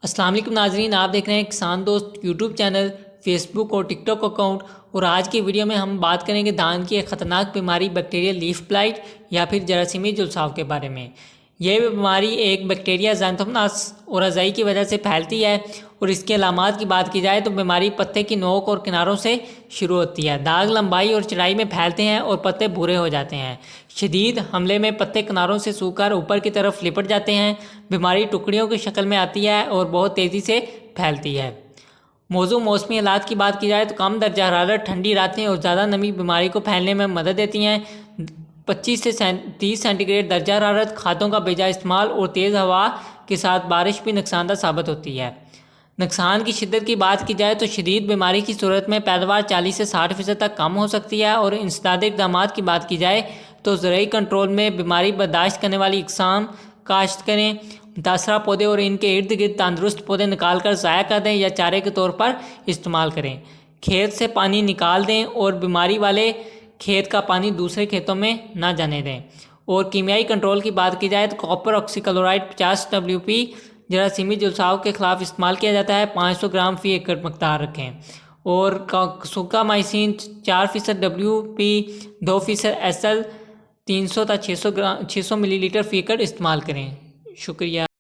السلام علیکم ناظرین، آپ دیکھ رہے ہیں کسان دوست یوٹیوب چینل، فیس بک اور ٹک ٹاک اکاؤنٹ۔ اور آج کی ویڈیو میں ہم بات کریں گے دھان کی ایک خطرناک بیماری بیکٹیریل لیف بلائٹ یا پھر جراثیمی جلساؤ کے بارے میں۔ یہ بیماری ایک بیکٹیریا زینتھوموناس اورازائی کی وجہ سے پھیلتی ہے، اور اس کے علامات کی بات کی جائے تو بیماری پتے کی نوک اور کناروں سے شروع ہوتی ہے۔ داغ لمبائی اور چڑائی میں پھیلتے ہیں اور پتے بھورے ہو جاتے ہیں۔ شدید حملے میں پتے کناروں سے سوکھ کر اوپر کی طرف لپٹ جاتے ہیں۔ بیماری ٹکڑیوں کی شکل میں آتی ہے اور بہت تیزی سے پھیلتی ہے۔ موضوع موسمی حالات کی بات کی جائے تو کم درجہ حرارت، ٹھنڈی راتیں اور زیادہ نمی بیماری کو پھیلنے میں مدد دیتی ہیں۔ 25 سے 30 سینٹی گریڈ درجہ حرارت، کھادوں کا بے جا استعمال اور تیز ہوا کے ساتھ بارش بھی نقصان دہ ثابت ہوتی ہے۔ نقصان کی شدت کی بات کی جائے تو شدید بیماری کی صورت میں پیداوار 40 سے 60% تک کم ہو سکتی ہے، اور انسدادی اقدامات کی بات کی جائے تو زرعی کنٹرول میں بیماری برداشت کرنے والی اقسام کاشت کریں، متاثرہ پودے اور ان کے ارد گرد تندرست پودے نکال کر ضائع کر دیں یا چارے کے طور پر استعمال کریں۔ کھیت سے پانی نکال دیں اور بیماری والے کھیت کا پانی دوسرے کھیتوں میں نہ جانے دیں۔ اور کیمیائی کنٹرول کی بات کی جائے تو کاپر آکسی کلورائڈ 50 WP جراثیمی جلساؤ کے خلاف استعمال کیا جاتا ہے، 500 گرام فی ایکڑ مقدار رکھیں۔ اور سوکا مائسین 4% WP، 2% SL، 300 تا 600 ملی لیٹر فی ایکڑ استعمال کریں۔ شکریہ۔